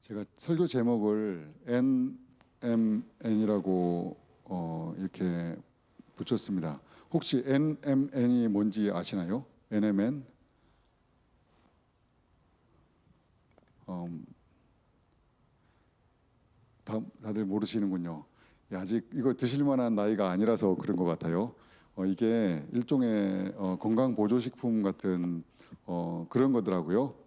제가 설교 제목을 NMN이라고 이렇게 붙였습니다. 혹시 NMN이 뭔지 아시나요? NMN? 다들 모르시는군요. 아직 이거 드실 만한 나이가 아니라서 그런 것 같아요. 이게 일종의 건강보조식품 같은 그런 거더라고요.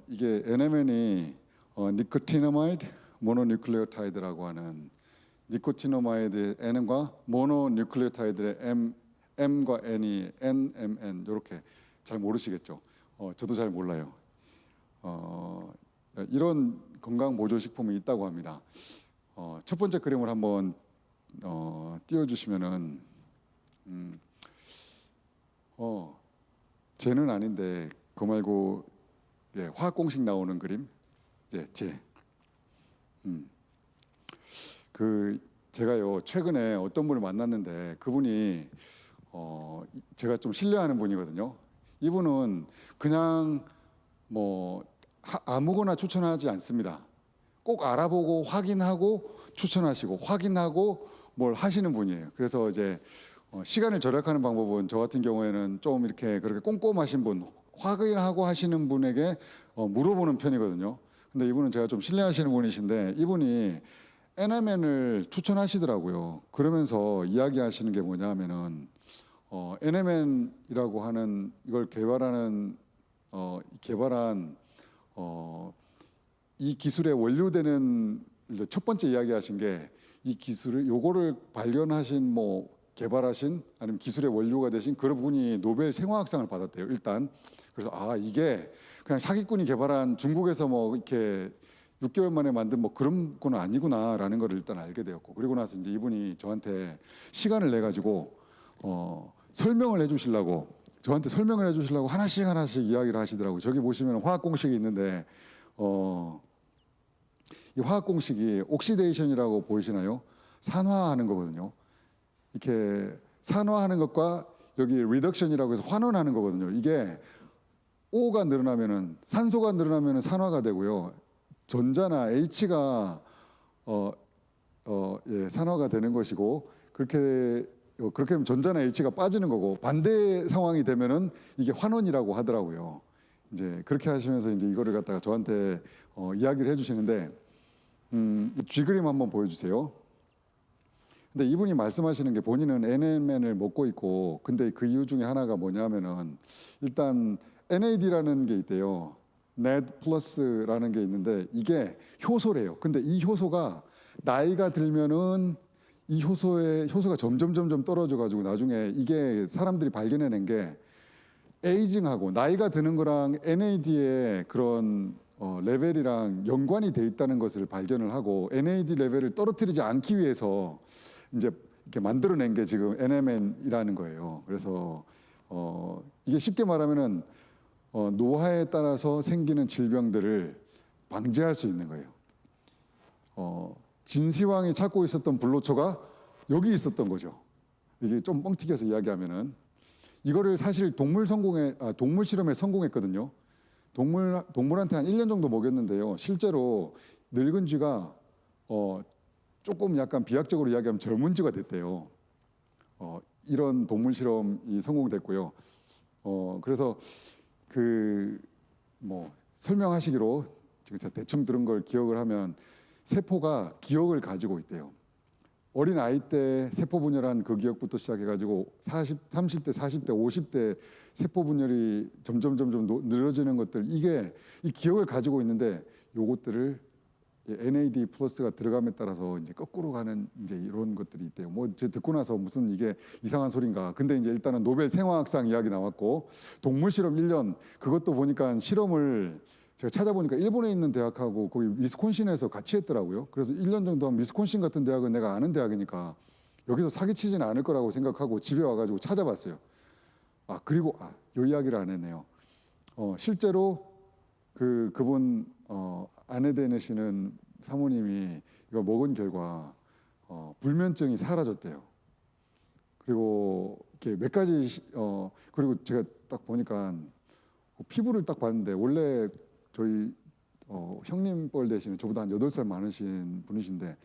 이게 NMN이 니코티나마이드 모노뉴클레오타이드라고 하는 니코티나마이드의 N과 모노뉴클레오타이드의 M과 N이 NMN 이렇게 잘 모르시겠죠. 저도 잘 몰라요. 이런 건강 보조식품이 있다고 합니다. 첫 번째 그림을 한번 띄워주시면은 쟤는 아닌데 그 말고 화학 공식 나오는 그림, 쟤. 그 제가요 최근에 어떤 분을 만났는데 그분이 제가 좀 신뢰하는 분이거든요. 이분은 그냥 뭐 아무거나 추천하지 않습니다. 꼭 알아보고 확인하고 추천하시고 확인하고 뭘 하시는 분이에요. 그래서 이제 시간을 절약하는 방법은 저 같은 경우에는 좀 이렇게 그렇게 꼼꼼하신 분, 확인하고 하시는 분에게 물어보는 편이거든요. 근데 이분은 제가 좀 신뢰하시는 분이신데 이분이 NMN을 추천하시더라고요. 그러면서 이야기하시는 게 뭐냐면은 NMN이라고 하는 이걸 개발한 이 기술에 원료되는 첫 번째 이야기하신 게 이 기술을 요거를 발견하신 개발하신 아니면 기술의 원료가 되신 그런 분이 노벨 생화학상을 받았대요. 일단 그래서 이게 그냥 사기꾼이 개발한 중국에서 이렇게 6개월 만에 만든 그런 건 아니구나라는 걸 일단 알게 되었고 그리고 나서 이제 이분이 저한테 시간을 내 가지고 설명을 해주시려고 저한테 설명을 해주시려고 하나씩 이야기를 하시더라고요. 저기 보시면 화학 공식이 있는데 이 화학 공식이 옥시데이션이라고 보이시나요? 산화하는 거거든요. 이렇게 산화하는 것과 여기 리덕션이라고 해서 환원하는 거거든요. 이게 O가 늘어나면은 산소가 늘어나면은 산화가 되고요. 전자나 H가 산화가 되는 것이고 그렇게 하면 전자나 H가 빠지는 거고 반대 상황이 되면은 이게 환원이라고 하더라고요. 이제 그렇게 하시면서 이제 이거를 갖다가 저한테 이야기를 해주시는데 이 쥐그림 한번 보여주세요. 근데 이분이 말씀하시는 게 본인은 NMN을 먹고 있고 근데 그 이유 중에 하나가 뭐냐면은 일단 NAD라는 게 있대요. NAD 플러스라는 게 있는데 이게 효소래요. 근데 이 효소가 나이가 들면은 이 효소가 점점 떨어져 가지고 나중에 이게 사람들이 발견해낸 게 에이징하고 나이가 드는 거랑 NAD의 그런 레벨이랑 연관이 돼 있다는 것을 발견을 하고 NAD 레벨을 떨어뜨리지 않기 위해서 이제 이렇게 만들어낸 게 지금 NMN이라는 거예요. 그래서 이게 쉽게 말하면은 노화에 따라서 생기는 질병들을 방지할 수 있는 거예요. 진시황이 찾고 있었던 불로초가 여기 있었던 거죠. 이게 좀 뻥튀기해서 이야기하면은 이거를 사실 동물 실험에 성공했거든요. 동물한테 한 1년 정도 먹였는데요. 실제로 늙은 쥐가 조금 약간 비약적으로 이야기하면 젊은 쥐가 됐대요. 이런 동물 실험이 성공됐고요. 그래서 설명하시기로 지금 제가 대충 들은 걸 기억을 하면 세포가 기억을 가지고 있대요. 어린 아이 때 세포 분열한 그 기억부터 시작해가지고 30대, 40대, 50대 세포 분열이 점점 늘어지는 것들 이게 이 기억을 가지고 있는데 요것들을 NAD 플러스가 들어감에 따라서 이제 거꾸로 가는 이제 이런 것들이 있대요. 제가 듣고 나서 무슨 이게 이상한 소린가. 근데 이제 일단은 노벨 생화학상 이야기 나왔고 동물 실험 1년 그것도 보니까 실험을 제가 찾아보니까 일본에 있는 대학하고 거기 위스콘신에서 같이 했더라고요. 그래서 1년 정도 하면 위스콘신 같은 대학은 내가 아는 대학이니까 여기서 사기치지는 않을 거라고 생각하고 집에 와가지고 찾아봤어요. 그리고 요 이야기를 안 했네요. 실제로 그분 아내 되시는 사모님이 이거 먹은 결과 불면증이 사라졌대요. 그리고 이렇게 몇 가지 그리고 제가 딱 보니까 피부를 딱 봤는데 원래 저희 형님 뻘 되시는 저보다 한 8살 많으신 분이신데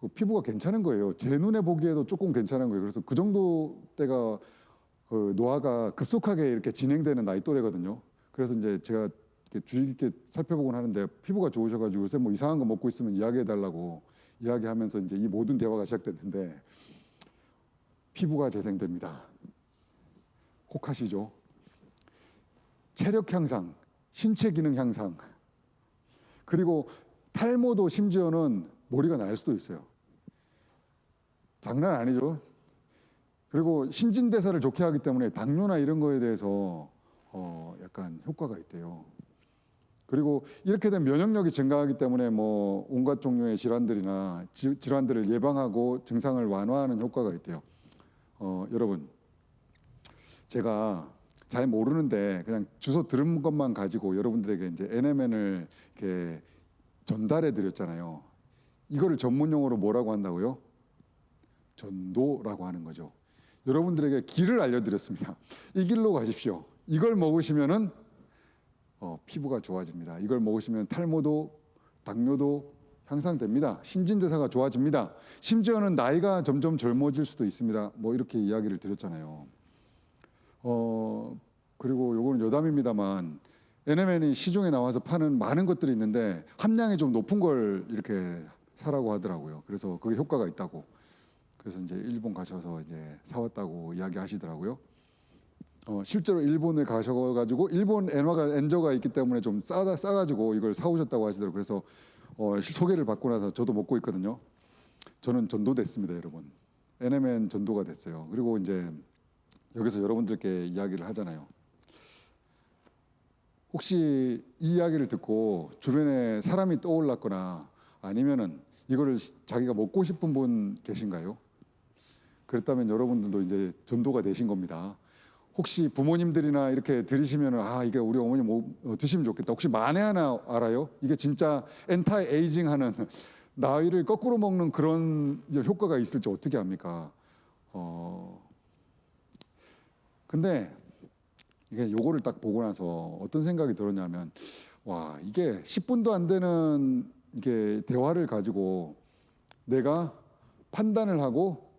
그 피부가 괜찮은 거예요. 제 눈에 보기에도 조금 괜찮은 거예요. 그래서 그 정도 때가 그 노화가 급속하게 이렇게 진행되는 나이 또래거든요. 그래서 이제 제가 이렇게 주의 깊게 살펴보곤 하는데 피부가 좋으셔가지고 요새 뭐 이상한 거 먹고 있으면 이야기해 달라고 이야기하면서 이제 이 모든 대화가 시작됐는데 피부가 재생됩니다. 혹하시죠? 체력 향상, 신체 기능 향상, 그리고 탈모도 심지어는 머리가 날 수도 있어요. 장난 아니죠? 그리고 신진대사를 좋게 하기 때문에 당뇨나 이런 거에 대해서 약간 효과가 있대요. 그리고 이렇게 되면 면역력이 증가하기 때문에 뭐 온갖 종류의 질환들이나 질환들을 예방하고 증상을 완화하는 효과가 있대요. 여러분, 제가 잘 모르는데 그냥 주소 들은 것만 가지고 여러분들에게 이제 NMN을 이렇게 전달해 드렸잖아요. 이거를 전문 용어로 뭐라고 한다고요? 전도라고 하는 거죠. 여러분들에게 길을 알려드렸습니다. 이 길로 가십시오. 이걸 먹으시면은 피부가 좋아집니다. 이걸 먹으시면 탈모도 당뇨도 향상됩니다. 신진대사가 좋아집니다. 심지어는 나이가 점점 젊어질 수도 있습니다. 뭐 이렇게 이야기를 드렸잖아요. 그리고 요거는 여담입니다만 NMN이 시중에 나와서 파는 많은 것들이 있는데 함량이 좀 높은 걸 이렇게 사라고 하더라고요. 그래서 그게 효과가 있다고. 그래서 이제 일본 가셔서 이제 사왔다고 이야기하시더라고요. 실제로 일본에 가셔가지고 일본 엔저가 있기 때문에 좀 싸가지고 이걸 사오셨다고 하시더라고요. 그래서 소개를 받고 나서 저도 먹고 있거든요. 저는 전도됐습니다, 여러분. NMN 전도가 됐어요. 그리고 이제 여기서 여러분들께 이야기를 하잖아요. 혹시 이 이야기를 듣고 주변에 사람이 떠올랐거나 아니면은 이거를 자기가 먹고 싶은 분 계신가요? 그렇다면 여러분들도 이제 전도가 되신 겁니다. 혹시 부모님들이나 이렇게 들으시면은 이게 우리 어머니 드시면 좋겠다. 혹시 만에 하나 알아요? 이게 진짜 엔타이 에이징 하는 나이를 거꾸로 먹는 그런 효과가 있을지 어떻게 합니까? 근데 이게 요거를 딱 보고 나서 어떤 생각이 들었냐면 와, 이게 10분도 안 되는 이게 대화를 가지고 내가 판단을 하고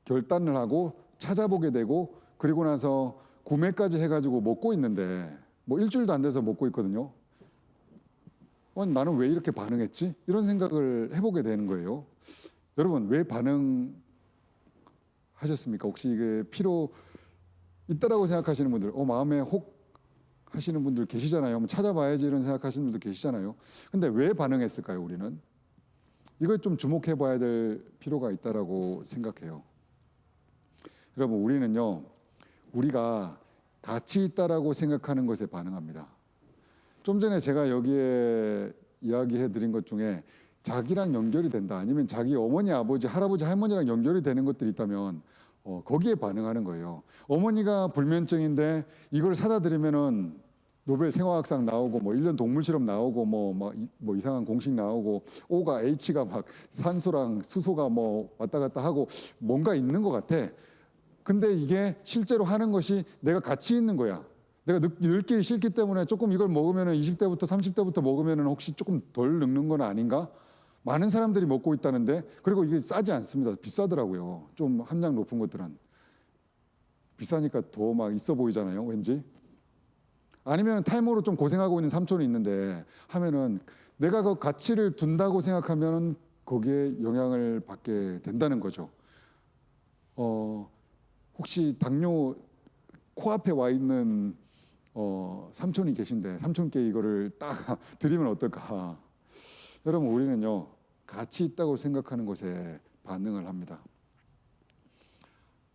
결단을 하고 찾아보게 되고 그리고 나서 구매까지 해가지고 먹고 있는데 뭐 일주일도 안 돼서 먹고 있거든요. 나는 왜 이렇게 반응했지? 이런 생각을 해보게 되는 거예요. 여러분 왜 반응하셨습니까? 혹시 이게 필요 있다라고 생각하시는 분들, 마음에 혹 하시는 분들 계시잖아요. 한번 찾아봐야지 이런 생각하시는 분들 계시잖아요. 근데 왜 반응했을까요? 우리는 이걸 좀 주목해봐야 될 필요가 있다라고 생각해요. 여러분 우리는요, 우리가 가치 있다라고 생각하는 것에 반응합니다. 좀 전에 제가 여기에 이야기해 드린 것 중에 자기랑 연결이 된다 아니면 자기 어머니, 아버지, 할아버지, 할머니랑 연결이 되는 것들이 있다면 거기에 반응하는 거예요. 어머니가 불면증인데 이걸 사다 드리면은 노벨 생화학상 나오고 뭐 1년 동물 실험 나오고 뭐 이상한 공식 나오고 O가 H가 막 산소랑 수소가 뭐 왔다 갔다 하고 뭔가 있는 것 같아. 근데 이게 실제로 하는 것이 내가 가치 있는 거야. 내가 늙기 싫기 때문에 조금 이걸 먹으면은 20대부터 30대부터 먹으면은 혹시 조금 덜 늙는 건 아닌가? 많은 사람들이 먹고 있다는데, 그리고 이게 싸지 않습니다. 비싸더라고요. 좀 함량 높은 것들은. 비싸니까 더 막 있어 보이잖아요. 왠지. 아니면 탈모로 좀 고생하고 있는 삼촌이 있는데 하면은 내가 그 가치를 둔다고 생각하면 거기에 영향을 받게 된다는 거죠. 혹시 당뇨 코앞에 와 있는 삼촌이 계신데 삼촌께 이거를 딱 드리면 어떨까? 여러분 우리는요 가치 있다고 생각하는 것에 반응을 합니다.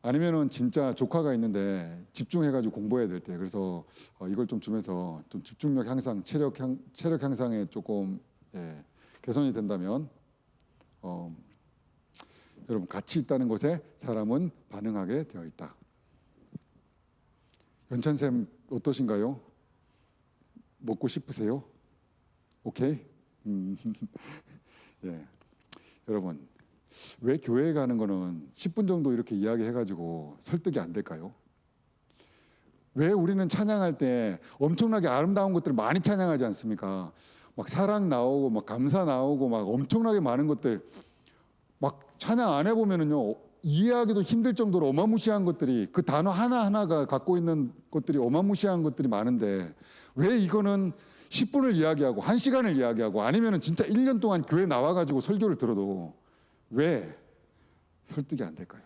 아니면은 진짜 조카가 있는데 집중해가지고 공부해야 될 때 그래서 이걸 좀 주면서 좀 집중력 향상, 체력 향상에 조금 개선이 된다면 여러분 가치 있다는 것에 사람은 반응하게 되어 있다. 연찬쌤 어떠신가요? 먹고 싶으세요? 오케이? 예. 여러분 왜 교회에 가는 거는 10분 정도 이렇게 이야기해가지고 설득이 안 될까요? 왜 우리는 찬양할 때 엄청나게 아름다운 것들을 많이 찬양하지 않습니까? 막 사랑 나오고 막 감사 나오고 막 엄청나게 많은 것들, 막 찬양 안에 보면은요 이해하기도 힘들 정도로 어마무시한 것들이, 그 단어 하나하나가 갖고 있는 것들이 어마무시한 것들이 많은데, 왜 이거는 10분을 이야기하고 1시간을 이야기하고 아니면은 진짜 1년 동안 교회 나와가지고 설교를 들어도 왜 설득이 안 될까요?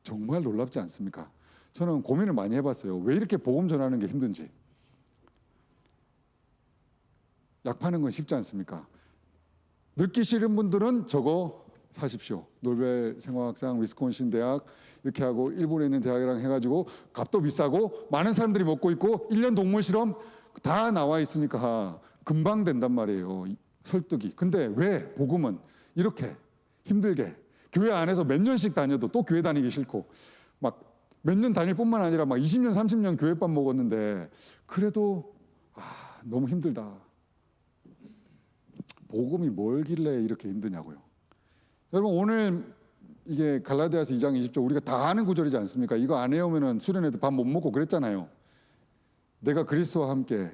정말 놀랍지 않습니까? 저는 고민을 많이 해봤어요. 왜 이렇게 복음 전하는 게 힘든지. 약 파는 건 쉽지 않습니까? 늙기 싫은 분들은 저거 사십시오. 노벨 생화학상 위스콘신 대학 이렇게 하고 일본에 있는 대학이랑 해가지고 값도 비싸고 많은 사람들이 먹고 있고 1년 동물 실험 다 나와 있으니까 금방 된단 말이에요. 설득이. 근데 왜 복음은 이렇게 힘들게, 교회 안에서 몇 년씩 다녀도 또 교회 다니기 싫고 막 몇 년 다닐 뿐만 아니라 막 20년 30년 교회밥 먹었는데 그래도 너무 힘들다. 복음이 뭘길래 이렇게 힘드냐고요. 여러분 오늘 이게 갈라디아서 2장 20절 우리가 다 아는 구절이지 않습니까? 이거 안 외우면은 수련회도 밥 못 먹고 그랬잖아요. 내가 그리스도와 함께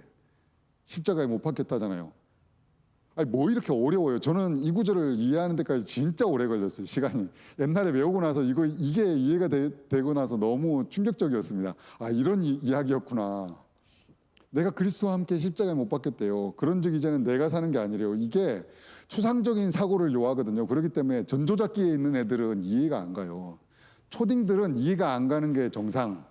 십자가에 못 박혔다잖아요. 아니 뭐 이렇게 어려워요. 저는 이 구절을 이해하는 데까지 진짜 오래 걸렸어요. 시간이. 옛날에 외우고 나서 이게 이해가 되고 나서 너무 충격적이었습니다. 이런 이야기였구나. 내가 그리스도와 함께 십자가에 못 박혔대요. 그런즉 이제는 내가 사는 게 아니래요. 이게 추상적인 사고를 요하거든요. 그렇기 때문에 전조작기에 있는 애들은 이해가 안 가요. 초딩들은 이해가 안 가는 게 정상.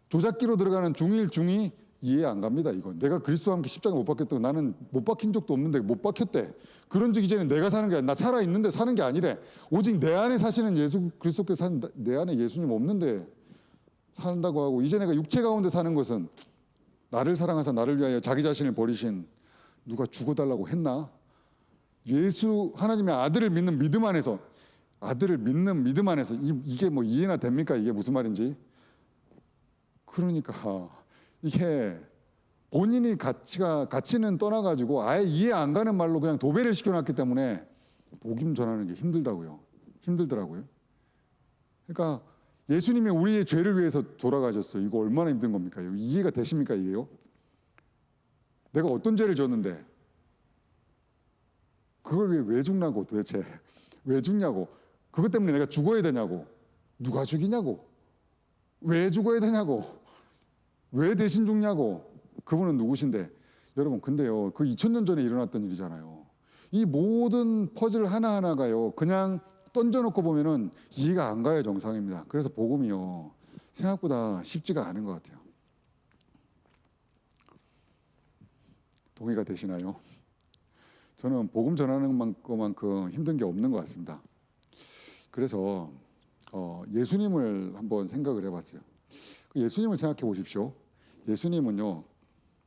조작기로 들어가는 중1, 중2 이해 안 갑니다. 이건 내가 그리스도와 함께 십자가 못 박혔다고, 나는 못 박힌 적도 없는데 못 박혔대. 그런즉 이제는 내가 사는 게 아니라, 나 살아 있는데 사는 게 아니래. 오직 내 안에 사시는 예수 그리스도께서 사는, 내 안에 예수님 없는데 산다고 하고, 이제 내가 육체 가운데 사는 것은 나를 사랑하사 나를 위하여 자기 자신을 버리신 누가 죽어달라고 했나? 예수 하나님의 아들을 믿는 믿음 안에서, 아들을 믿는 믿음 안에서 이게 뭐 이해나 됩니까? 이게 무슨 말인지. 그러니까 이게 본인이 가치는 떠나가지고 아예 이해 안 가는 말로 그냥 도배를 시켜놨기 때문에 복음 전하는 게 힘들더라고요. 그러니까 예수님이 우리의 죄를 위해서 돌아가셨어요. 이거 얼마나 힘든 겁니까? 이해가 되십니까 이게요? 내가 어떤 죄를 졌는데 그걸 왜 죽냐고, 도대체 왜 죽냐고. 그것 때문에 내가 죽어야 되냐고. 누가 죽이냐고. 왜 죽어야 되냐고. 왜 대신 죽냐고. 그분은 누구신데. 여러분 근데요, 그 2000년 전에 일어났던 일이잖아요. 이 모든 퍼즐 하나하나가요 그냥 던져놓고 보면은 이해가 안 가요. 정상입니다. 그래서 복음이요 생각보다 쉽지가 않은 것 같아요. 동의가 되시나요? 저는 복음 전하는 것만큼 힘든 게 없는 것 같습니다. 그래서 예수님을 한번 생각을 해봤어요. 예수님을 생각해 보십시오. 예수님은요,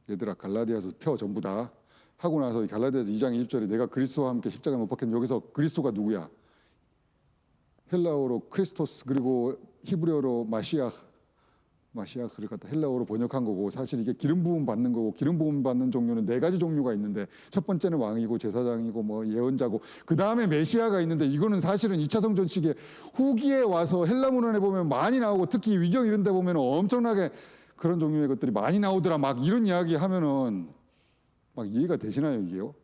얘들아 갈라디아서 펴 전부 다 하고 나서 갈라디아서 2장 20절에 내가 그리스도와 함께 십자가에 못 박혔는데, 여기서 그리스도가 누구야? 헬라어로 크리스토스, 그리고 히브리어로 마시아흐를 갖다 헬라어로 번역한 거고, 사실 이게 기름 부음 받는 거고, 기름 부음 받는 종류는 4가지 종류가 있는데, 첫 번째는 왕이고 제사장이고 뭐 예언자고, 그 다음에 메시아가 있는데, 이거는 사실은 2차 성전 시기에 후기에 와서 헬라 문헌에 보면 많이 나오고, 특히 위경 이런 데 보면 엄청나게 그런 종류의 것들이 많이 나오더라, 막 이런 이야기 하면은 막 이해가 되시나요 이게요?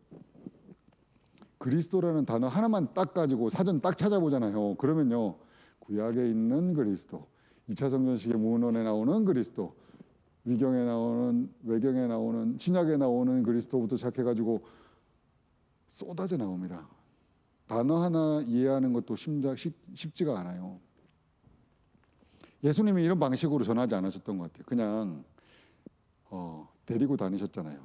그리스도라는 단어 하나만 딱 가지고 사전 딱 찾아보잖아요. 그러면요, 구약에 있는 그리스도, 2차 성전식의 문헌에 나오는 그리스도, 위경에 나오는, 외경에 나오는, 신약에 나오는 그리스도부터 시작해가지고 쏟아져 나옵니다. 단어 하나 이해하는 것도 쉽지가 않아요. 예수님이 이런 방식으로 전하지 않으셨던 것 같아요. 그냥 데리고 다니셨잖아요.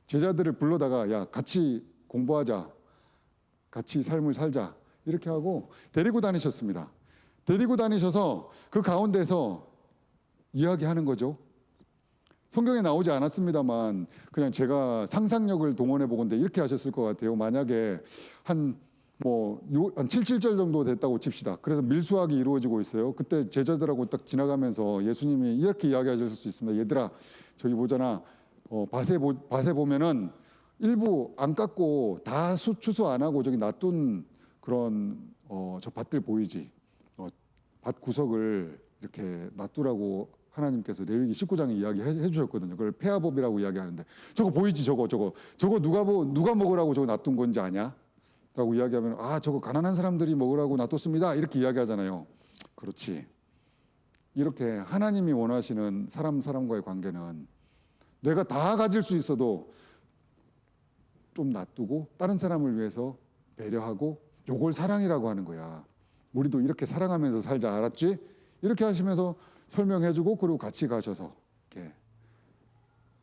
제자들을 불러다가 야 같이 공부하자, 같이 삶을 살자, 이렇게 하고 데리고 다니셨습니다. 데리고 다니셔서 그 가운데서 이야기하는 거죠. 성경에 나오지 않았습니다만 그냥 제가 상상력을 동원해 보건데 이렇게 하셨을 것 같아요. 만약에 한 77절 정도 됐다고 칩시다. 그래서 밀수학이 이루어지고 있어요. 그때 제자들하고 딱 지나가면서 예수님이 이렇게 이야기하실 수 있습니다. 얘들아 저기 보잖아, 밭에 보면은 일부 안 깎고 다 추수 안 하고 저기 놔둔 그런 저 밭들 보이지? 밭 구석을 이렇게 놔두라고 하나님께서 레위기 19장에 이야기해 주셨거든요. 그걸 폐하법이라고 이야기하는데 저거 보이지? 저거 누가 먹으라고 저거 놔둔 건지 아냐? 라고 이야기하면 저거 가난한 사람들이 먹으라고 놔뒀습니다. 이렇게 이야기하잖아요. 그렇지. 이렇게 하나님이 원하시는 사람과의 관계는 내가 다 가질 수 있어도 좀 놔두고 다른 사람을 위해서 배려하고 요걸 사랑이라고 하는 거야. 우리도 이렇게 사랑하면서 살자, 알았지? 이렇게 하시면서 설명해주고 그리고 같이 가셔서 이렇게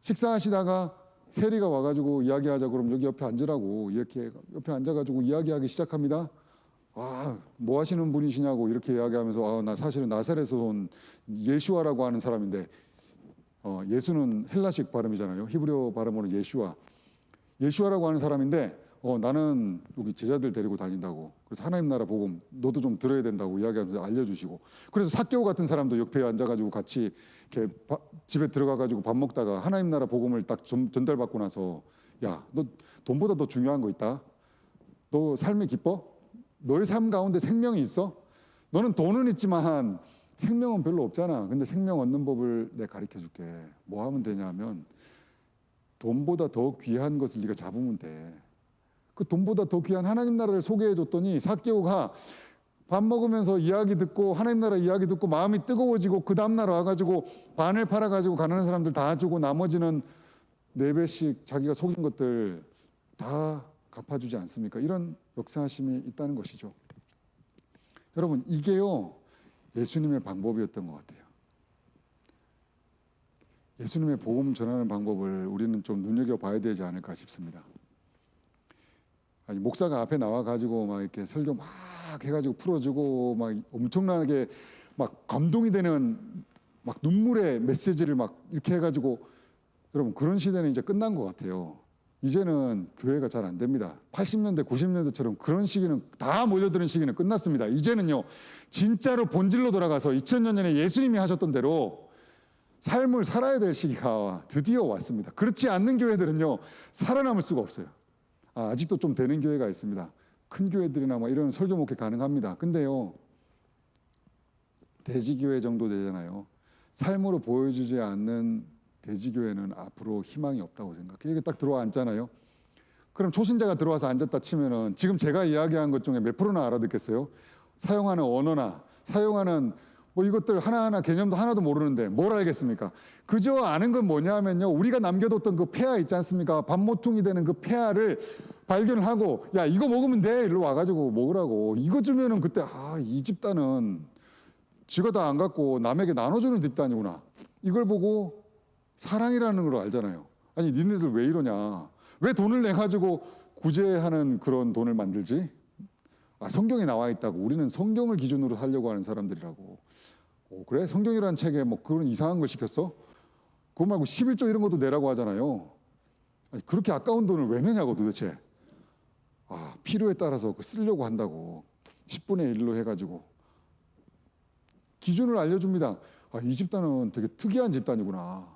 식사하시다가 세리가 와가지고 이야기하자 그러면 여기 옆에 앉으라고 이렇게 옆에 앉아가지고 이야기하기 시작합니다. 뭐 하시는 분이시냐고 이렇게 이야기하면서 나 사실은 나사렛에서 온 예슈아라고 하는 사람인데 예수는 헬라식 발음이잖아요. 히브리어 발음으로 예슈아라고 하는 사람인데 나는 여기 제자들 데리고 다닌다고. 그래서 하나님 나라 복음 너도 좀 들어야 된다고 이야기하면서 알려주시고. 그래서 삭개오 같은 사람도 옆에 앉아가지고 같이 이렇게 집에 들어가가지고 밥 먹다가 하나님 나라 복음을 딱 전달받고 나서 야, 너 돈보다 더 중요한 거 있다. 너 삶이 기뻐? 너의 삶 가운데 생명이 있어? 너는 돈은 있지만 생명은 별로 없잖아. 근데 생명 얻는 법을 내가 가르쳐 줄게. 뭐 하면 되냐면 돈보다 더 귀한 것을 네가 잡으면 돼. 그 돈보다 더 귀한 하나님 나라를 소개해 줬더니 삭개오가 밥 먹으면서 이야기 듣고 하나님 나라 이야기 듣고 마음이 뜨거워지고 그 다음날 와가지고 반을 팔아가지고 가난한 사람들 다 주고 나머지는 4배씩 자기가 속인 것들 다 갚아주지 않습니까? 이런 역사하심이 있다는 것이죠. 여러분 이게요 예수님의 방법이었던 것 같아요. 예수님의 복음 전하는 방법을 우리는 좀 눈여겨봐야 되지 않을까 싶습니다. 아니, 목사가 앞에 나와가지고 막 이렇게 설교 막 해가지고 풀어주고 막 엄청나게 막 감동이 되는 막 눈물의 메시지를 막 이렇게 해가지고 여러분 그런 시대는 이제 끝난 것 같아요. 이제는 교회가 잘 안 됩니다. 80년대, 90년대처럼 그런 시기는 다 몰려드는 시기는 끝났습니다. 이제는요 진짜로 본질로 돌아가서 2000년 전에 예수님이 하셨던 대로 삶을 살아야 될 시기가 드디어 왔습니다. 그렇지 않는 교회들은요 살아남을 수가 없어요. 아직도 좀 되는 교회가 있습니다. 큰 교회들이나 뭐 이런 설교 목회 가능합니다. 근데요 대지교회 정도 되잖아요. 삶으로 보여주지 않는 대지교회는 앞으로 희망이 없다고 생각해요. 이게 딱 들어와 앉잖아요. 그럼 초신자가 들어와서 앉았다 치면은 지금 제가 이야기한 것 중에 몇 프로나 알아듣겠어요? 사용하는 언어나 사용하는 뭐 이것들 하나하나 개념도 하나도 모르는데 뭘 알겠습니까? 그저 아는 건 뭐냐면요. 우리가 남겨뒀던 그 폐하 있지 않습니까? 밥모퉁이 되는 그 폐하를 발견을 하고 야 이거 먹으면 돼. 일로 와가지고 먹으라고. 이거 주면은 그때 이 집단은 지가 다 안 갖고 남에게 나눠주는 집단이구나. 이걸 보고 사랑이라는 걸 알잖아요. 아니 니네들 왜 이러냐. 왜 돈을 내가지고 구제하는 그런 돈을 만들지? 성경에 나와 있다고. 우리는 성경을 기준으로 살려고 하는 사람들이라고. 그래? 성경이라는 책에 뭐 그런 이상한 걸 시켰어? 그거 말고 11조 이런 것도 내라고 하잖아요. 아니, 그렇게 아까운 돈을 왜 내냐고 도대체. 필요에 따라서 쓰려고 한다고. 10분의 1로 해가지고. 기준을 알려줍니다. 이 집단은 되게 특이한 집단이구나.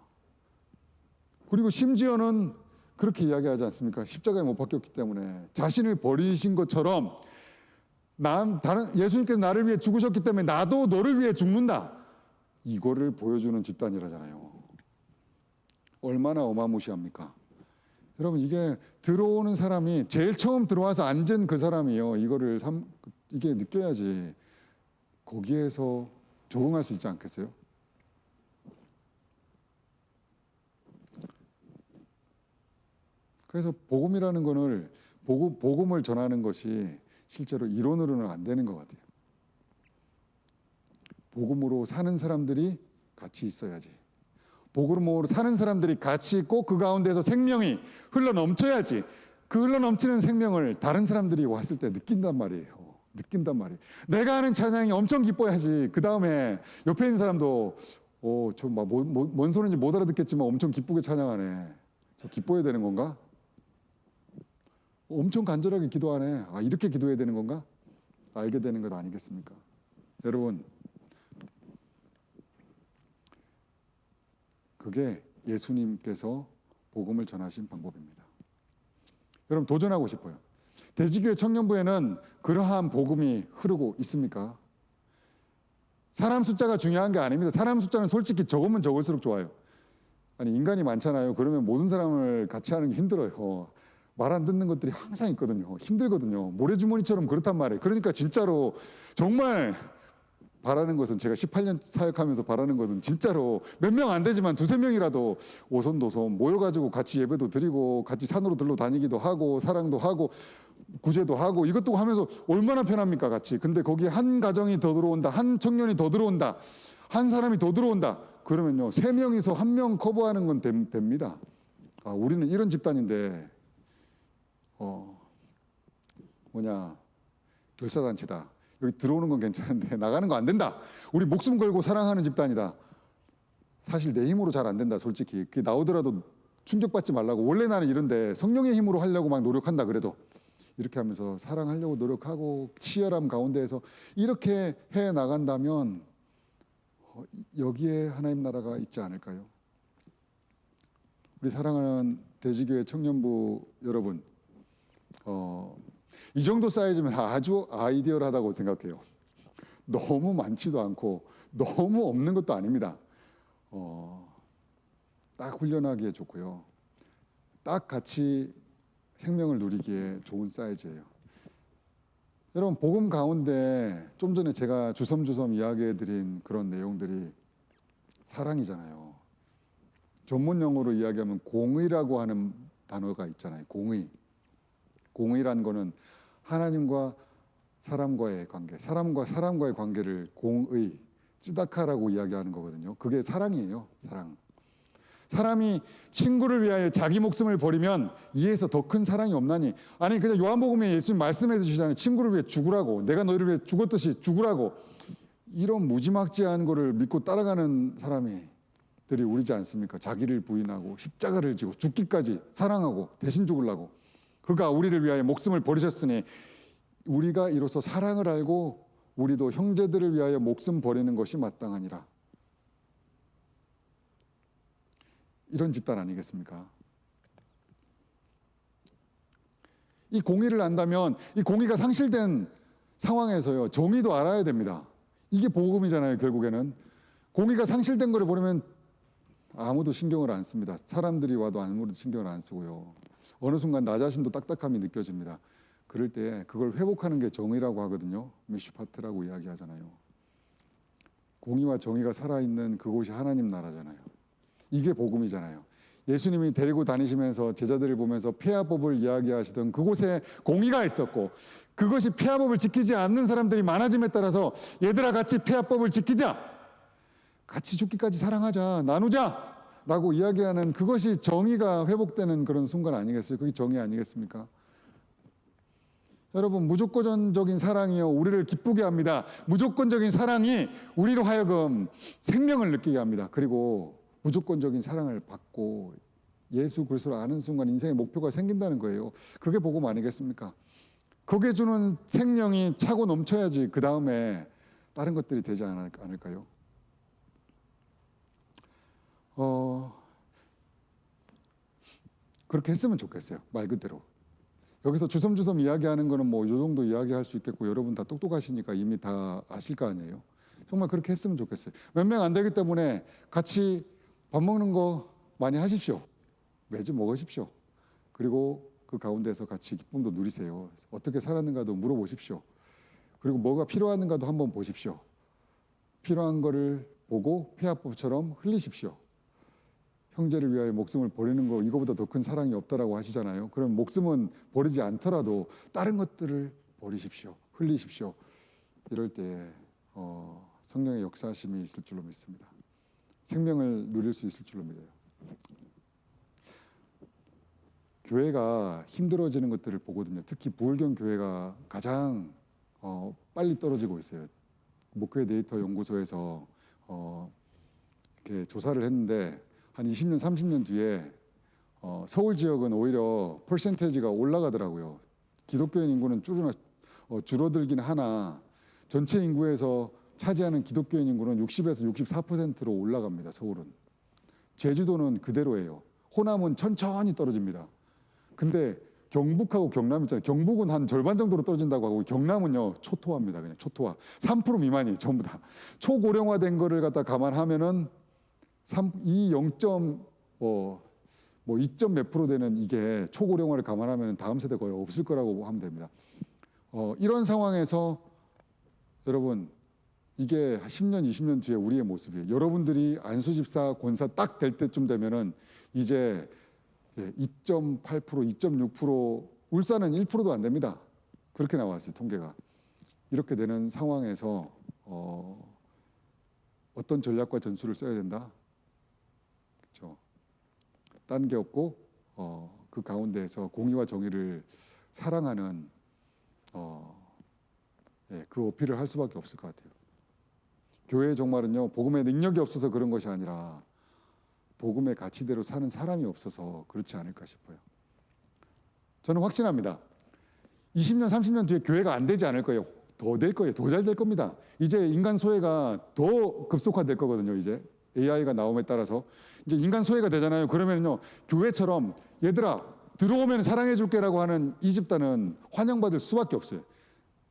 그리고 심지어는 그렇게 이야기하지 않습니까? 십자가에 못 박혔기 때문에 자신을 버리신 것처럼 예수님께서 나를 위해 죽으셨기 때문에 나도 너를 위해 죽는다. 이거를 보여주는 집단이라잖아요. 얼마나 어마무시합니까? 여러분 이게 들어오는 사람이 제일 처음 들어와서 앉은 그 사람이요. 이게 느껴야지 거기에서 적응할 수 있지 않겠어요? 그래서 복음이라는 거는 복음을 전하는 것이 실제로 이론으로는 안 되는 것 같아요. 복음으로 사는 사람들이 같이 있어야지. 복음으로 사는 사람들이 같이 있고 그 가운데서 생명이 흘러넘쳐야지. 그 흘러넘치는 생명을 다른 사람들이 왔을 때 느낀단 말이에요. 내가 하는 찬양이 엄청 기뻐야지. 그 다음에 옆에 있는 사람도 뭔 소리인지 못 알아듣겠지만 엄청 기쁘게 찬양하네. 저 기뻐해야 되는 건가? 엄청 간절하게 기도하네. 이렇게 기도해야 되는 건가? 알게 되는 것 아니겠습니까? 여러분, 그게 예수님께서 복음을 전하신 방법입니다. 여러분 도전하고 싶어요. 대지교회 청년부에는 그러한 복음이 흐르고 있습니까? 사람 숫자가 중요한 게 아닙니다. 사람 숫자는 솔직히 적으면 적을수록 좋아요. 아니 인간이 많잖아요. 그러면 모든 사람을 같이 하는 게 힘들어요. 말 안 듣는 것들이 항상 있거든요. 힘들거든요. 모래주머니처럼 그렇단 말이에요. 그러니까 진짜로 정말 바라는 것은, 제가 18년 사역하면서 바라는 것은 진짜로 몇 명 안 되지만 두세 명이라도 오손도손 모여가지고 같이 예배도 드리고 같이 산으로 들러 다니기도 하고 사랑도 하고 구제도 하고 이것도 하면서 얼마나 편합니까 같이. 근데 거기에 한 가정이 더 들어온다, 한 청년이 더 들어온다, 한 사람이 더 들어온다 그러면요, 세 명이서 한 명 커버하는 건 됩니다. 우리는 이런 집단인데 결사단체다. 여기 들어오는 건 괜찮은데 나가는 거 안 된다. 우리 목숨 걸고 사랑하는 집단이다. 사실 내 힘으로 잘 안 된다. 솔직히 그게 나오더라도 충격받지 말라고. 원래 나는 이런데 성령의 힘으로 하려고 막 노력한다. 그래도 이렇게 하면서 사랑하려고 노력하고 치열함 가운데에서 이렇게 해 나간다면 여기에 하나님 나라가 있지 않을까요? 우리 사랑하는 대지교회 청년부 여러분, 이 정도 사이즈면 아주 아이디얼하다고 생각해요. 너무 많지도 않고 너무 없는 것도 아닙니다. 딱 훈련하기에 좋고요. 딱 같이 생명을 누리기에 좋은 사이즈예요. 여러분, 복음 가운데 좀 전에 제가 주섬주섬 이야기해드린 그런 내용들이 사랑이잖아요. 전문 용어로 이야기하면 공의라고 하는 단어가 있잖아요. 공의라는 거는 하나님과 사람과의 관계, 사람과 사람과의 관계를 공의, 찌다카라고 이야기하는 거거든요. 그게 사랑이에요. 사람이 친구를 위하여 자기 목숨을 버리면 이에서 더 큰 사랑이 없나니. 아니 그냥 요한복음에 예수님 말씀해 주시잖아요. 친구를 위해 죽으라고, 내가 너희를 위해 죽었듯이 죽으라고. 이런 무지막지한 거를 믿고 따라가는 사람들이 우리지 않습니까? 자기를 부인하고 십자가를 지고 죽기까지 사랑하고 대신 죽으려고. 그가 우리를 위하여 목숨을 버리셨으니 우리가 이로써 사랑을 알고 우리도 형제들을 위하여 목숨 버리는 것이 마땅하니라. 이런 집단 아니겠습니까? 이 공의를 안다면 이 공의가 상실된 상황에서요, 정의도 알아야 됩니다. 이게 복음이잖아요. 결국에는 공의가 상실된 거를 보려면 아무도 신경을 안 씁니다. 사람들이 와도 아무도 신경을 안 쓰고요. 어느 순간 나 자신도 딱딱함이 느껴집니다. 그럴 때 그걸 회복하는 게 정의라고 하거든요. 미슈파트라고 이야기하잖아요. 공의와 정의가 살아있는 그곳이 하나님 나라잖아요. 이게 복음이잖아요. 예수님이 데리고 다니시면서 제자들을 보면서 폐하법을 이야기하시던 그곳에 공의가 있었고, 그것이 폐하법을 지키지 않는 사람들이 많아짐에 따라서 얘들아 같이 폐하법을 지키자, 같이 죽기까지 사랑하자, 나누자 라고 이야기하는 그것이 정의가 회복되는 그런 순간 아니겠어요? 그게 정의 아니겠습니까? 여러분, 무조건적인 사랑이요 우리를 기쁘게 합니다. 무조건적인 사랑이 우리로 하여금 생명을 느끼게 합니다. 그리고 무조건적인 사랑을 받고 예수 그리스도를 아는 순간 인생의 목표가 생긴다는 거예요. 그게 복음 아니겠습니까? 거기에 주는 생명이 차고 넘쳐야지 그 다음에 다른 것들이 되지 않을까요? 그렇게 했으면 좋겠어요. 말 그대로. 여기서 주섬주섬 이야기하는 거는 뭐 이 정도 이야기할 수 있겠고, 여러분 다 똑똑하시니까 이미 다 아실 거 아니에요. 정말 그렇게 했으면 좋겠어요. 몇 명 안 되기 때문에 같이 밥 먹는 거 많이 하십시오. 매주 먹으십시오. 그리고 그 가운데서 같이 기쁨도 누리세요. 어떻게 살았는가도 물어보십시오. 그리고 뭐가 필요한가도 한번 보십시오. 필요한 거를 보고 폐하법처럼 흘리십시오. 형제를 위하여 목숨을 버리는 거, 이거보다 더 큰 사랑이 없다라고 하시잖아요. 그럼 목숨은 버리지 않더라도 다른 것들을 버리십시오. 흘리십시오. 이럴 때 성령의 역사하심이 있을 줄로 믿습니다. 생명을 누릴 수 있을 줄로 믿어요. 교회가 힘들어지는 것들을 보거든요. 특히 부울경 교회가 가장 빨리 떨어지고 있어요. 목회 데이터 연구소에서 이렇게 조사를 했는데 한 20년, 30년 뒤에 서울 지역은 오히려 퍼센테이지가 올라가더라고요. 기독교인 인구는 줄어들긴 하나 전체 인구에서 차지하는 기독교인 인구는 60에서 64%로 올라갑니다. 서울은. 제주도는 그대로예요. 호남은 천천히 떨어집니다. 근데 경북하고 경남 있잖아요. 경북은 한 절반 정도로 떨어진다고 하고 경남은요 초토화입니다. 그냥 초토화. 3% 미만이 전부 다 초고령화된 거를 갖다 감안하면은 이 0. 뭐 2점 몇 프로 되는 이게 초고령화를 감안하면 다음 세대 거의 없을 거라고 하면 됩니다. 이런 상황에서 여러분 이게 10년, 20년 뒤에 우리의 모습이에요. 여러분들이 안수집사, 권사 딱 될 때쯤 되면은 이제 2.8%, 2.6%, 울산은 1%도 안 됩니다. 그렇게 나왔어요, 통계가. 이렇게 되는 상황에서 어떤 전략과 전술을 써야 된다? 그렇죠. 딴 게 없고 그 가운데에서 공의와 정의를 사랑하는 그 어필을 할 수밖에 없을 것 같아요. 교회의 종말은요 복음의 능력이 없어서 그런 것이 아니라 복음의 가치대로 사는 사람이 없어서 그렇지 않을까 싶어요. 저는 확신합니다. 20년, 30년 뒤에 교회가 안 되지 않을 거예요. 더 될 거예요. 더 잘 될 겁니다. 이제 인간 소외가 더 급속화될 거거든요. 이제 AI가 나옴에 따라서 이제 인간 소외가 되잖아요. 그러면요 교회처럼 얘들아 들어오면 사랑해 줄게라고 하는 이 집단은 환영받을 수밖에 없어요.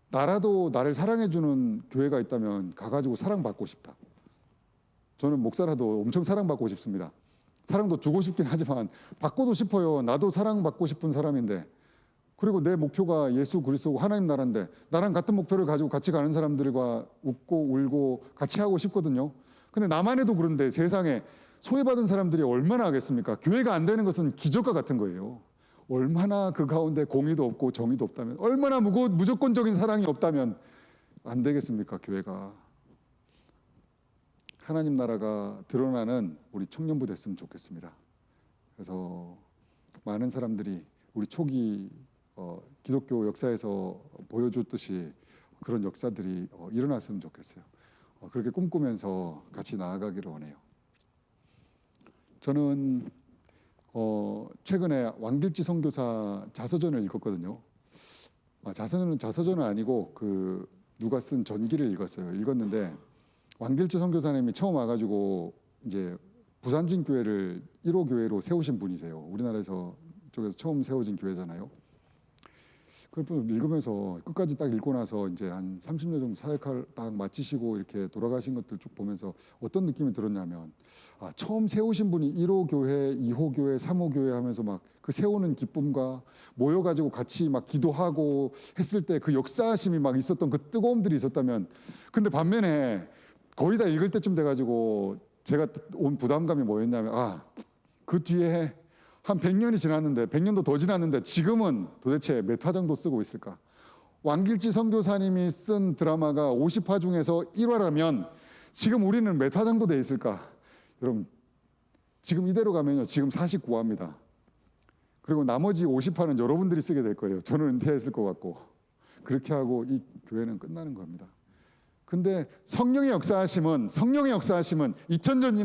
나라도 나를 사랑해 주는 교회가 있다면 가가지고 사랑받고 싶다. 저는 목사라도 엄청 사랑받고 싶습니다. 사랑도 주고 싶긴 하지만 받고도 싶어요. 나도 사랑받고 싶은 사람인데, 그리고 내 목표가 예수 그리스도고 하나님 나라인데 나랑 같은 목표를 가지고 같이 가는 사람들과 웃고 울고 같이 하고 싶거든요. 근데 나만 해도 그런데 세상에 소외받은 사람들이 얼마나 하겠습니까? 교회가 안 되는 것은 기적과 같은 거예요. 얼마나 그 가운데 공의도 없고 정의도 없다면, 얼마나 무조건적인 사랑이 없다면 안 되겠습니까? 교회가. 하나님 나라가 드러나는 우리 청년부 됐으면 좋겠습니다. 그래서 많은 사람들이 우리 초기 기독교 역사에서 보여줬듯이 그런 역사들이 일어났으면 좋겠어요. 그렇게 꿈꾸면서 같이 나아가기를 원해요. 저는 최근에 왕길지 선교사 자서전을 읽었거든요. 자서전은 아니고 그 누가 쓴 전기를 읽었는데 왕길지 선교사님이 처음 와가지고 이제 부산진 교회를 1호 교회로 세우신 분이세요. 우리나라에서 쪽에서 처음 세워진 교회잖아요. 그걸 읽으면서 끝까지 딱 읽고 나서 이제 한 30년 정도 사역을 딱 마치시고 이렇게 돌아가신 것들 쭉 보면서 어떤 느낌이 들었냐면, 처음 세우신 분이 1호 교회, 2호 교회, 3호 교회 하면서 막 그 세우는 기쁨과 모여가지고 같이 막 기도하고 했을 때 그 역사심이 막 있었던 그 뜨거움들이 있었다면, 근데 반면에 거의 다 읽을 때쯤 돼가지고 제가 온 부담감이 뭐였냐면, 그 뒤에 한 100년이 지났는데, 100년도 더 지났는데 지금은 도대체 몇 화 정도 쓰고 있을까? 왕길지 선교사님이 쓴 드라마가 50화 중에서 1화라면 지금 우리는 몇 화 정도 돼 있을까? 여러분, 지금 이대로 가면요 지금 49화입니다. 그리고 나머지 50화는 여러분들이 쓰게 될 거예요. 저는 은퇴했을 것 같고. 그렇게 하고 이 교회는 끝나는 겁니다. 근데 성령의 역사하심은 2000년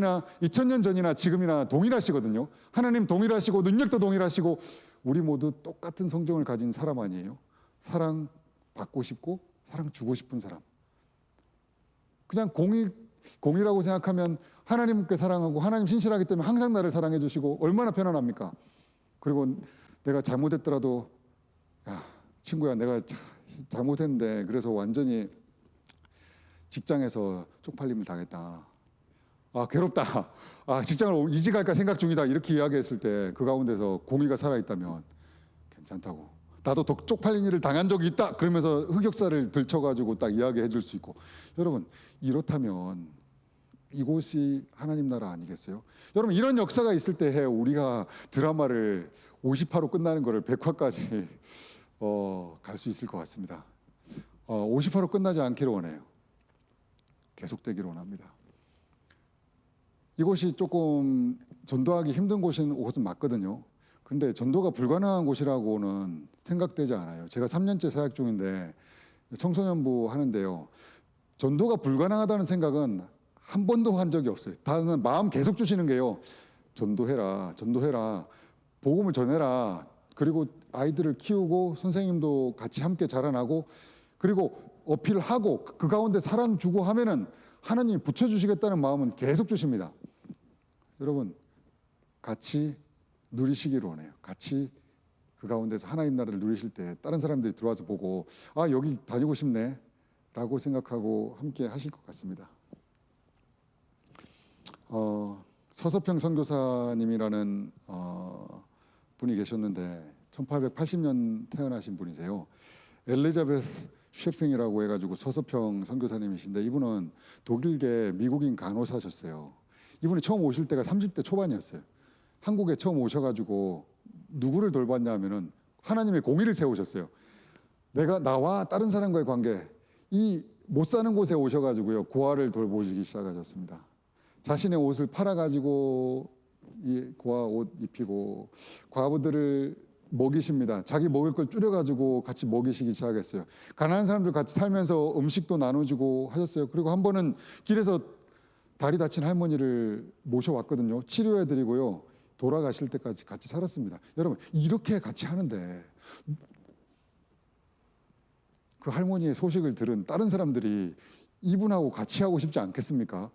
전이나 지금이나 동일하시거든요. 하나님 동일하시고 능력도 동일하시고 우리 모두 똑같은 성정을 가진 사람 아니에요. 사랑 받고 싶고 사랑 주고 싶은 사람. 그냥 공의라고 생각하면 하나님께 사랑하고 하나님 신실하기 때문에 항상 나를 사랑해 주시고 얼마나 편안합니까? 그리고 내가 잘못했더라도 친구야 내가 잘못했는데 그래서 완전히 직장에서 쪽팔림을 당했다. 괴롭다. 직장을 이직할까 생각 중이다. 이렇게 이야기했을 때 그 가운데서 공의가 살아있다면 괜찮다고. 나도 쪽팔린 일을 당한 적이 있다. 그러면서 흑역사를 들춰가지고 딱 이야기해 줄 수 있고. 여러분 이렇다면 이곳이 하나님 나라 아니겠어요? 여러분 이런 역사가 있을 때 우리가 드라마를 50화로 끝나는 거를 100화까지 갈 수 있을 것 같습니다. 50화로 끝나지 않기를 원해요. 계속되기를 원합니다. 이곳이 조금 전도하기 힘든 곳은 맞거든요. 그런데 전도가 불가능한 곳이라고는 생각되지 않아요. 제가 3년째 사역 중인데 청소년부 하는데요. 전도가 불가능하다는 생각은 한 번도 한 적이 없어요. 다는 마음 계속 주시는 게요. 전도해라. 복음을 전해라. 그리고 아이들을 키우고 선생님도 같이 함께 자라나고 그리고 어필하고 그 가운데 사랑 주고 하면은 하나님이 붙여주시겠다는 마음은 계속 주십니다. 여러분 같이 누리시기를 원해요. 같이 그 가운데서 하나님 나라를 누리실 때 다른 사람들이 들어와서 보고 아 여기 다니고 싶네 라고 생각하고 함께 하실 것 같습니다. 서서평 선교사님이라는 분이 계셨는데 1880년 태어나신 분이세요. 엘리자베스 셰핑이라고 해가지고 서서평 선교사님이신데 이분은 독일계 미국인 간호사셨어요. 이분이 처음 오실 때가 30대 초반이었어요. 한국에 처음 오셔가지고 누구를 돌봤냐면은 하나님의 공의를 세우셨어요. 내가 나와 다른 사람과의 관계, 이 못 사는 곳에 오셔가지고요 고아를 돌보시기 시작하셨습니다. 자신의 옷을 팔아가지고 이 고아 옷 입히고 과부들을 먹이십니다. 자기 먹을 걸 줄여가지고 같이 먹이시기 시작했어요. 가난한 사람들 같이 살면서 음식도 나눠주고 하셨어요. 그리고 한 번은 길에서 다리 다친 할머니를 모셔왔거든요. 치료해드리고요. 돌아가실 때까지 같이 살았습니다. 여러분 이렇게 같이 하는데 그 할머니의 소식을 들은 다른 사람들이 이분하고 같이 하고 싶지 않겠습니까?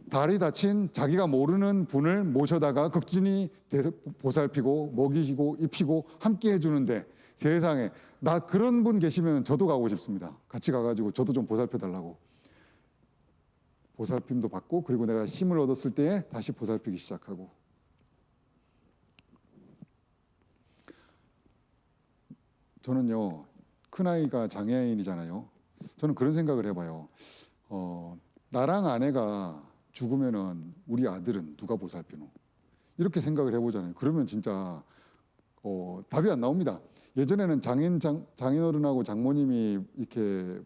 다리 다친 자기가 모르는 분을 모셔다가 극진히 보살피고 먹이시고 입히고 함께 해주는데 세상에 나 그런 분 계시면 저도 가고 싶습니다. 같이 가가지고 저도 좀 보살펴 달라고. 보살핌도 받고 그리고 내가 힘을 얻었을 때 다시 보살피기 시작하고. 저는요 큰아이가 장애인이잖아요. 저는 그런 생각을 해봐요. 나랑 아내가 죽으면은 우리 아들은 누가 보살피노? 이렇게 생각을 해보잖아요. 그러면 진짜 답이 안 나옵니다. 예전에는 장인어른하고 장모님이 이렇게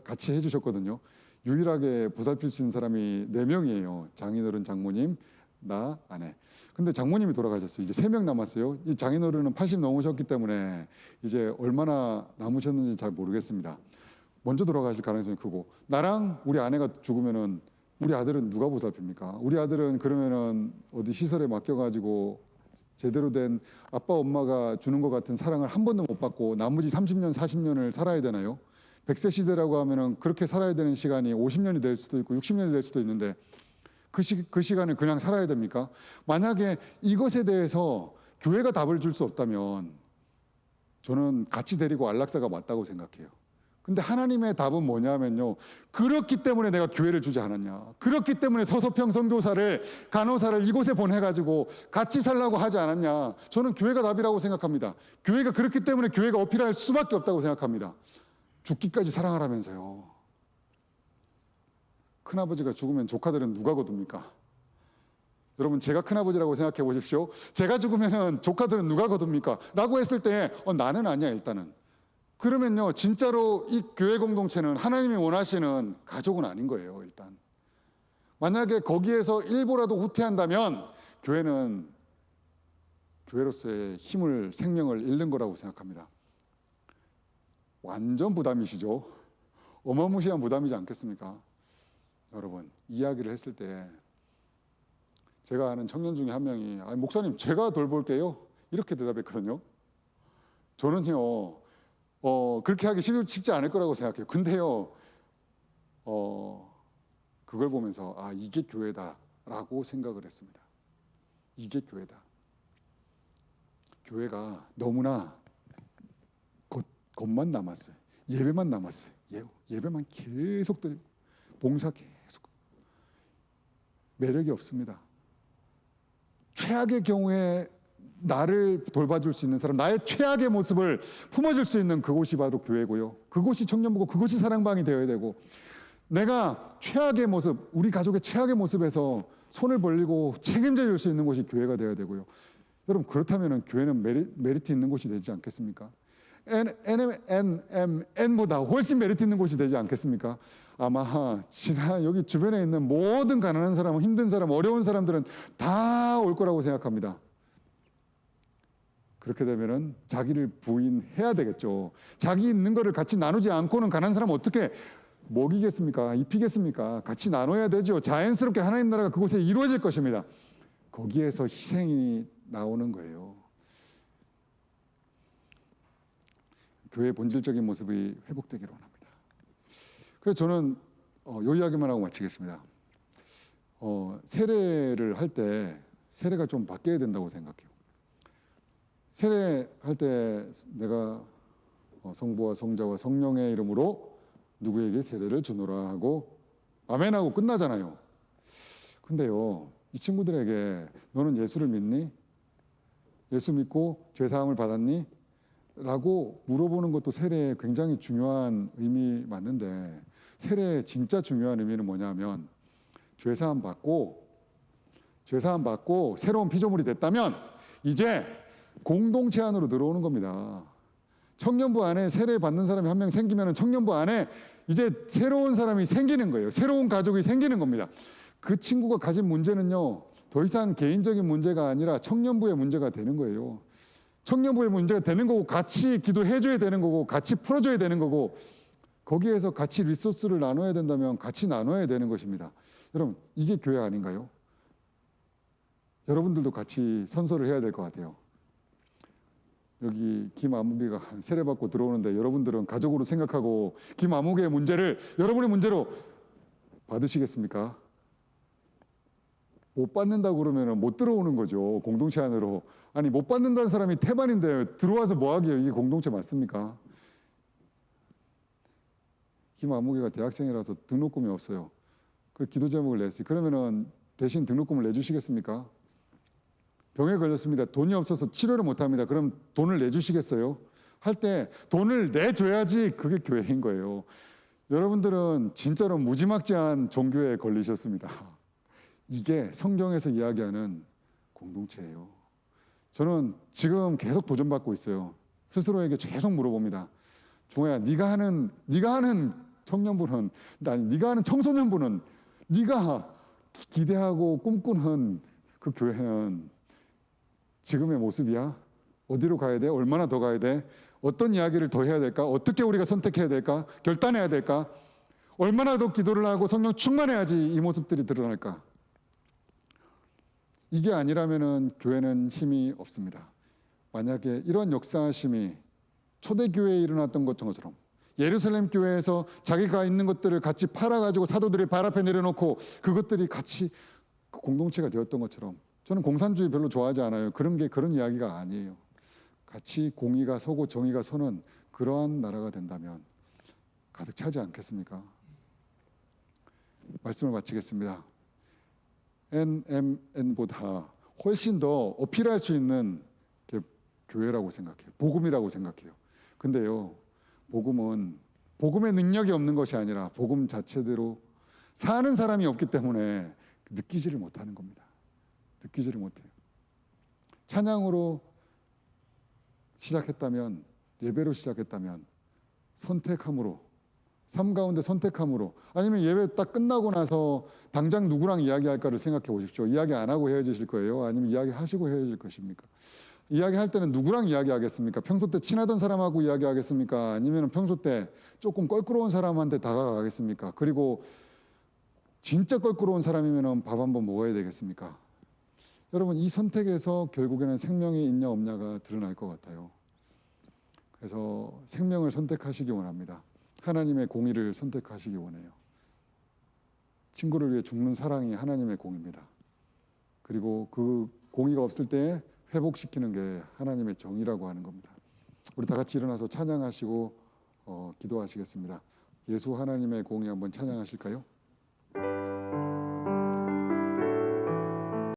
같이 해주셨거든요. 유일하게 보살필 수 있는 사람이 4명이에요. 장인어른, 장모님, 나, 아내. 근데 장모님이 돌아가셨어요. 이제 3명 남았어요. 이 장인어른은 80 넘으셨기 때문에 이제 얼마나 남으셨는지 잘 모르겠습니다. 먼저 돌아가실 가능성이 크고 나랑 우리 아내가 죽으면은 우리 아들은 누가 보살핍니까? 우리 아들은 그러면은 어디 시설에 맡겨가지고 제대로 된 아빠 엄마가 주는 것 같은 사랑을 한 번도 못 받고 나머지 30년 40년을 살아야 되나요? 100세 시대라고 하면은 그렇게 살아야 되는 시간이 50년이 될 수도 있고 60년이 될 수도 있는데 그 시간을 그냥 살아야 됩니까? 만약에 이것에 대해서 교회가 답을 줄 수 없다면 저는 같이 데리고 안락사가 맞다고 생각해요. 근데 하나님의 답은 뭐냐면요. 그렇기 때문에 내가 교회를 주지 않았냐. 그렇기 때문에 서서평 선교사를 간호사를 이곳에 보내가지고 같이 살라고 하지 않았냐. 저는 교회가 답이라고 생각합니다. 교회가 그렇기 때문에 교회가 어필할 수밖에 없다고 생각합니다. 죽기까지 사랑하라면서요. 큰아버지가 죽으면 조카들은 누가 거둡니까? 여러분 제가 큰아버지라고 생각해 보십시오. 제가 죽으면 조카들은 누가 거둡니까? 라고 했을 때 나는 아니야 일단은. 그러면요 진짜로 이 교회 공동체는 하나님이 원하시는 가족은 아닌 거예요. 일단 만약에 거기에서 일부라도 후퇴한다면 교회는 교회로서의 힘을 생명을 잃는 거라고 생각합니다. 완전 부담이시죠. 어마무시한 부담이지 않겠습니까? 여러분 이야기를 했을 때 제가 아는 청년 중에 한 명이 목사님 제가 돌볼게요 이렇게 대답했거든요. 저는요 그렇게 하기 쉽지 않을 거라고 생각해요. 근데요, 그걸 보면서 이게 교회다라고 생각을 했습니다. 이게 교회다. 교회가 너무나 것만 남았어요. 예배만 남았어요. 예배만 계속 드리고 봉사 계속. 매력이 없습니다. 최악의 경우에 나를 돌봐줄 수 있는 사람, 나의 최악의 모습을 품어줄 수 있는 그곳이 바로 교회고요. 그곳이 청년부고 그곳이 사랑방이 되어야 되고 내가 최악의 모습, 우리 가족의 최악의 모습에서 손을 벌리고 책임져 줄 수 있는 곳이 교회가 되어야 되고요. 여러분 그렇다면 교회는 메리트 있는 곳이 되지 않겠습니까? NMN보다 훨씬 메리트 있는 곳이 되지 않겠습니까? 아마 여기 주변에 있는 모든 가난한 사람, 힘든 사람, 어려운 사람들은 다 올 거라고 생각합니다. 그렇게 되면은 자기를 부인해야 되겠죠. 자기 있는 거를 같이 나누지 않고는 가난한 사람 어떻게 먹이겠습니까? 입히겠습니까? 같이 나눠야 되죠. 자연스럽게 하나님 나라가 그곳에 이루어질 것입니다. 거기에서 희생이 나오는 거예요. 교회의 본질적인 모습이 회복되기를 원합니다. 그래서 저는 요 이야기만 하고 마치겠습니다. 세례를 할 때 세례가 좀 바뀌어야 된다고 생각해요. 세례할 때 내가 성부와 성자와 성령의 이름으로 누구에게 세례를 주노라 하고 아멘하고 끝나잖아요. 근데요, 이 친구들에게 너는 예수를 믿니? 예수 믿고 죄사함을 받았니? 라고 물어보는 것도 세례의 굉장히 중요한 의미 맞는데, 세례의 진짜 중요한 의미는 뭐냐면 죄사함 받고 새로운 피조물이 됐다면 이제 공동체 안으로 들어오는 겁니다. 청년부 안에 세례 받는 사람이 한 명 생기면 청년부 안에 이제 새로운 사람이 생기는 거예요. 새로운 가족이 생기는 겁니다. 그 친구가 가진 문제는요, 더 이상 개인적인 문제가 아니라 청년부의 문제가 되는 거예요. 청년부의 문제가 되는 거고, 같이 기도해줘야 되는 거고, 같이 풀어줘야 되는 거고, 거기에서 같이 리소스를 나눠야 된다면 같이 나눠야 되는 것입니다. 여러분, 이게 교회 아닌가요? 여러분들도 같이 선서를 해야 될 것 같아요. 여기 김아무개가 세례받고 들어오는데 여러분들은 가족으로 생각하고 김아무개의 문제를 여러분의 문제로 받으시겠습니까? 못 받는다고 그러면 못 들어오는 거죠, 공동체 안으로. 아니, 못 받는다는 사람이 태반인데 들어와서 뭐 하게요? 이게 공동체 맞습니까? 김아무개가 대학생이라서 등록금이 없어요. 그 기도 제목을 냈어요. 그러면은 대신 등록금을 내주시겠습니까? 병에 걸렸습니다. 돈이 없어서 치료를 못합니다. 그럼 돈을 내주시겠어요? 할 때 돈을 내줘야지 그게 교회인 거예요. 여러분들은 진짜로 무지막지한 종교에 걸리셨습니다. 이게 성경에서 이야기하는 공동체예요. 저는 지금 계속 도전받고 있어요. 스스로에게 계속 물어봅니다. 중호야, 네가 하는 청년부는, 네가 하는 청소년부는, 네가 기대하고 꿈꾸는 그 교회는 지금의 모습이야? 어디로 가야 돼? 얼마나 더 가야 돼? 어떤 이야기를 더 해야 될까? 어떻게 우리가 선택해야 될까? 결단해야 될까? 얼마나 더 기도를 하고 성령 충만해야지 이 모습들이 드러날까? 이게 아니라면은 교회는 힘이 없습니다. 만약에 이런 역사심이 초대교회에 일어났던 것처럼 예루살렘 교회에서 자기가 있는 것들을 같이 팔아가지고 사도들이 발 앞에 내려놓고 그것들이 같이 공동체가 되었던 것처럼, 저는 공산주의 별로 좋아하지 않아요. 그런 이야기가 아니에요. 같이 공의가 서고 정의가 서는 그러한 나라가 된다면 가득 차지 않겠습니까? 말씀을 마치겠습니다. NMN보다 훨씬 더 어필할 수 있는 게 교회라고 생각해요. 복음이라고 생각해요. 근데요, 복음의 능력이 없는 것이 아니라 복음 자체대로 사는 사람이 없기 때문에 느끼지를 못하는 겁니다. 느끼지를 못해요. 찬양으로 시작했다면, 예배로 시작했다면 선택함으로, 삶 가운데 선택함으로, 아니면 예배 딱 끝나고 나서 당장 누구랑 이야기할까를 생각해 보십시오. 이야기 안 하고 헤어지실 거예요? 아니면 이야기하시고 헤어질 것입니까? 이야기할 때는 누구랑 이야기하겠습니까? 평소 때 친하던 사람하고 이야기하겠습니까? 아니면 평소 때 조금 껄끄러운 사람한테 다가가겠습니까? 그리고 진짜 껄끄러운 사람이면 밥 한번 먹어야 되겠습니까? 여러분, 이 선택에서 결국에는 생명이 있냐 없냐가 드러날 것 같아요. 그래서 생명을 선택하시기 원합니다. 하나님의 공의를 선택하시기 원해요. 친구를 위해 죽는 사랑이 하나님의 공의입니다. 그리고 그 공의가 없을 때 회복시키는 게 하나님의 정의라고 하는 겁니다. 우리 다 같이 일어나서 찬양하시고 기도하시겠습니다. 예수 하나님의 공의 한번 찬양하실까요?